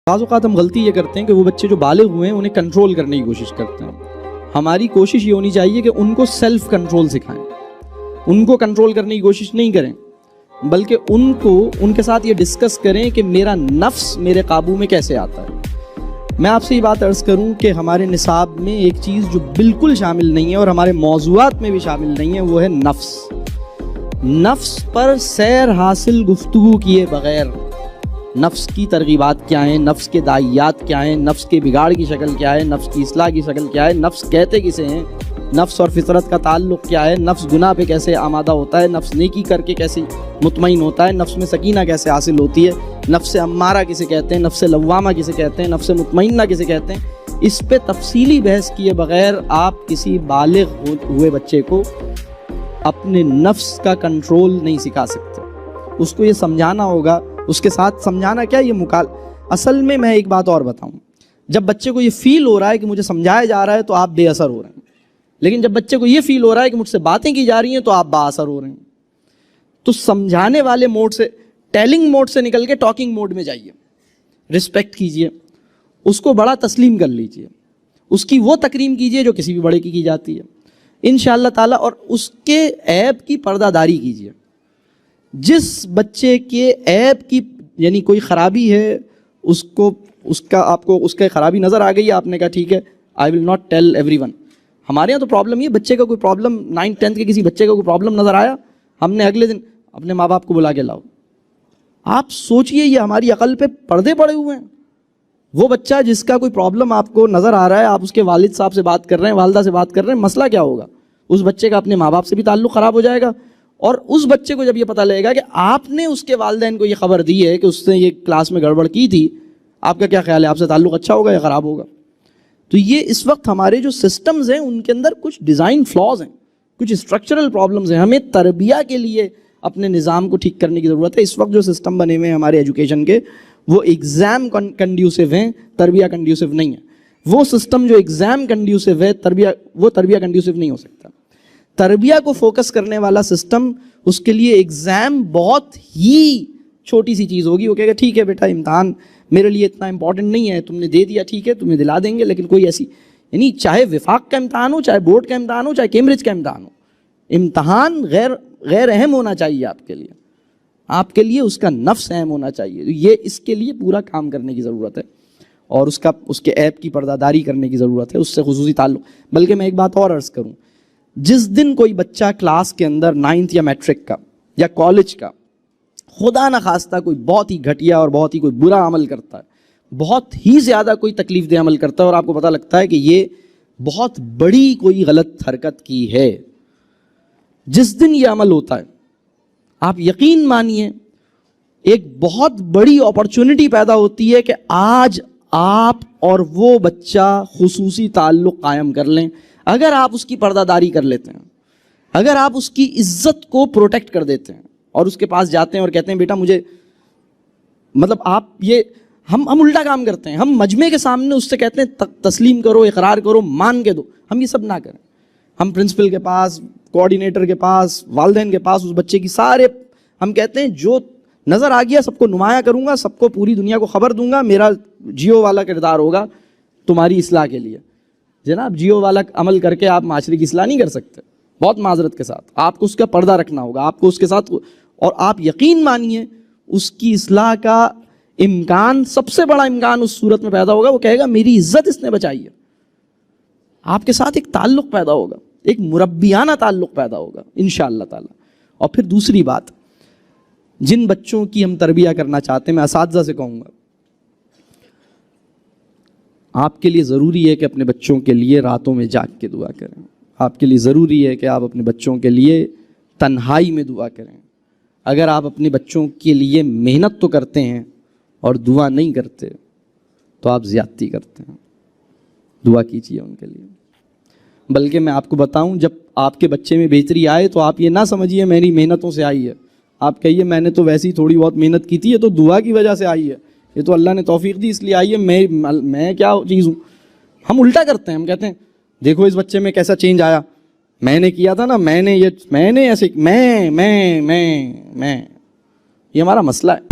بعض اوقات ہم غلطی یہ کرتے ہیں کہ وہ بچے جو بالغ ہوئے ہیں انہیں کنٹرول کرنے کی کوشش کرتے ہیں. ہماری کوشش یہ ہونی چاہیے کہ ان کو سیلف کنٹرول سکھائیں. ان کو کنٹرول کرنے کی کوشش نہیں کریں، بلکہ ان کے ساتھ یہ ڈسکس کریں کہ میرا نفس میرے قابو میں کیسے آتا ہے. میں آپ سے یہ بات عرض کروں کہ ہمارے نصاب میں ایک چیز جو بالکل شامل نہیں ہے اور ہمارے موضوعات میں بھی شامل نہیں ہے، وہ ہے نفس. نفس پر سیر حاصل گفتگو کیے بغیر نفس کی ترغیبات کیا ہیں، نفس کے داعیات کیا ہیں، نفس کے بگاڑ کی شکل کیا ہے، نفس کی اصلاح کی شکل کیا ہے، نفس کہتے کسے ہیں، نفس اور فطرت کا تعلق کیا ہے، نفس گناہ پہ کیسے آمادہ ہوتا ہے، نفس نیکی کر کے کیسے مطمئن ہوتا ہے، نفس میں سکینہ کیسے حاصل ہوتی ہے، نفس امارہ کسے کہتے ہیں، نفس لوامہ کسے کہتے ہیں، نفس مطمئنہ کسے کہتے ہیں. اس پہ تفصیلی بحث کیے بغیر آپ کسی بالغ ہوئے بچے کو اپنے نفس کا کنٹرول نہیں سکھا سکتے. اس کو یہ سمجھانا ہوگا. اس کے ساتھ سمجھانا کیا، یہ اصل میں ایک بات اور بتاؤں، جب بچے کو یہ فیل ہو رہا ہے کہ مجھے سمجھایا جا رہا ہے تو آپ بے اثر ہو رہے ہیں، لیکن جب بچے کو یہ فیل ہو رہا ہے کہ مجھ سے باتیں کی جا رہی ہیں تو آپ با اثر ہو رہے ہیں. تو سمجھانے والے موڈ سے، ٹیلنگ موڈ سے نکل کے ٹاکنگ موڈ میں جائیے. رسپیکٹ کیجئے، اس کو بڑا تسلیم کر لیجئے، اس کی وہ تکریم کیجئے جو کسی بھی بڑے کی جاتی ہے انشاءاللہ تعالیٰ، اور اس کے عیب کی پردہ داری کیجئے. جس بچے کے عیب کی یعنی کوئی خرابی ہے، آپ کو اس کا خرابی نظر آ گئی، آپ نے کہا ٹھیک ہے I will not tell everyone. ہمارے یہاں تو پرابلم یہ، بچے کا کوئی پرابلم 9th 10th کے کسی بچے کا کوئی پرابلم نظر آیا، ہم نے اگلے دن اپنے ماں باپ کو بلا کے لاؤ. آپ سوچئے یہ ہماری عقل پہ پردے پڑے ہوئے ہیں. وہ بچہ جس کا کوئی پرابلم آپ کو نظر آ رہا ہے، آپ اس کے والد صاحب سے بات کر رہے ہیں، والدہ سے بات کر رہے ہیں، مسئلہ کیا ہوگا؟ اس بچے کا اپنے ماں باپ سے بھی تعلق خراب ہو جائے گا. اور اس بچے کو جب یہ پتہ لگے گا کہ آپ نے اس کے والدین کو یہ خبر دی ہے کہ اس نے یہ کلاس میں گڑبڑ کی تھی، آپ کا کیا خیال ہے، آپ سے تعلق اچھا ہوگا یا خراب ہوگا؟ تو یہ اس وقت ہمارے جو سسٹمز ہیں ان کے اندر کچھ ڈیزائن فلاز ہیں، کچھ اسٹرکچرل پرابلمز ہیں. ہمیں تربیہ کے لیے اپنے نظام کو ٹھیک کرنے کی ضرورت ہے. اس وقت جو سسٹم بنے ہوئے ہیں ہمارے ایجوکیشن کے، وہ ایگزام کنڈیوسو ہیں، تربیہ کنڈیوسو نہیں ہے. وہ سسٹم جو ایگزام کنڈیوسو ہے، وہ تربیہ کنڈیوسو نہیں ہو سکتا. تربیہ کو فوکس کرنے والا سسٹم، اس کے لیے ایگزام بہت ہی چھوٹی سی چیز ہوگی. وہ کہے گا ٹھیک ہے بیٹا، امتحان میرے لیے اتنا امپورٹنٹ نہیں ہے، تم نے دے دیا ٹھیک ہے، تمہیں دلا دیں گے. لیکن کوئی ایسی یعنی چاہے وفاق کا امتحان ہو، چاہے بورڈ کا امتحان ہو، چاہے کیمبرج کا امتحان ہو، امتحان غیر اہم ہونا چاہیے آپ کے لیے اس کا نفس اہم ہونا چاہیے. یہ اس کے لیے پورا کام کرنے کی ضرورت ہے، اور اس کے عیب کی پردہ داری کرنے کی ضرورت ہے، اس سے خصوصی تعلق. بلکہ میں ایک بات اور عرض کروں، جس دن کوئی بچہ کلاس کے اندر 9th یا میٹرک کا یا کالج کا خدا نخواستہ کوئی بہت ہی گھٹیا اور بہت ہی کوئی برا عمل کرتا ہے، بہت ہی زیادہ کوئی تکلیف دہ عمل کرتا ہے، اور آپ کو پتہ لگتا ہے کہ یہ بہت بڑی کوئی غلط حرکت کی ہے، جس دن یہ عمل ہوتا ہے، آپ یقین مانیے ایک بہت بڑی اپرچونٹی پیدا ہوتی ہے کہ آج آپ اور وہ بچہ خصوصی تعلق قائم کر لیں. اگر آپ اس کی پردہ داری کر لیتے ہیں، اگر آپ اس کی عزت کو پروٹیکٹ کر دیتے ہیں اور اس کے پاس جاتے ہیں اور کہتے ہیں بیٹا مجھے آپ یہ ہم الٹا کام کرتے ہیں. ہم مجمع کے سامنے اس سے کہتے ہیں تسلیم کرو، اقرار کرو، مان کے دو. ہم یہ سب نہ کریں. ہم پرنسپل کے پاس، کوآرڈینیٹر کے پاس، والدین کے پاس اس بچے کی سارے ہم کہتے ہیں جو نظر آ گیا سب کو نمایاں کروں گا، سب کو پوری دنیا کو خبر دوں گا، میرا جیو والا کردار ہوگا تمہاری اصلاح کے لیے. جناب جیو والا عمل کر کے آپ معاشرے کی اصلاح نہیں کر سکتے. بہت معذرت کے ساتھ آپ کو اس کا پردہ رکھنا ہوگا، آپ کو اس کے ساتھ، اور آپ یقین مانیے اس کی اصلاح کا امکان، سب سے بڑا امکان اس صورت میں پیدا ہوگا، وہ کہے گا میری عزت اس نے بچائی ہے. آپ کے ساتھ ایک تعلق پیدا ہوگا، ایک مربیانہ تعلق پیدا ہوگا انشاءاللہ تعالی. اور پھر دوسری بات، جن بچوں کی ہم تربیہ کرنا چاہتے ہیں، میں اساتذہ سے کہوں گا آپ کے لیے ضروری ہے کہ اپنے بچوں کے لیے راتوں میں جاگ کے دعا کریں. آپ کے لیے ضروری ہے کہ آپ اپنے بچوں کے لیے تنہائی میں دعا کریں. اگر آپ اپنے بچوں کے لیے محنت تو کرتے ہیں اور دعا نہیں کرتے تو آپ زیادتی کرتے ہیں. دعا کیجیے ان کے لیے. بلکہ میں آپ کو بتاؤں، جب آپ کے بچے میں بہتری آئے تو آپ یہ نہ سمجھیے میری محنتوں سے آئی ہے، آپ کہیے میں نے تو ویسی تھوڑی بہت محنت کی تھی، یہ تو دعا کی وجہ سے آئی ہے، یہ تو اللہ نے توفیق دی اس لیے آئی ہے، میں کیا چیز ہوں. ہم الٹا کرتے ہیں، ہم کہتے ہیں دیکھو اس بچے میں کیسا چینج آیا، میں نے کیا تھا نا، میں نے ایسے یہ ہمارا مسئلہ ہے.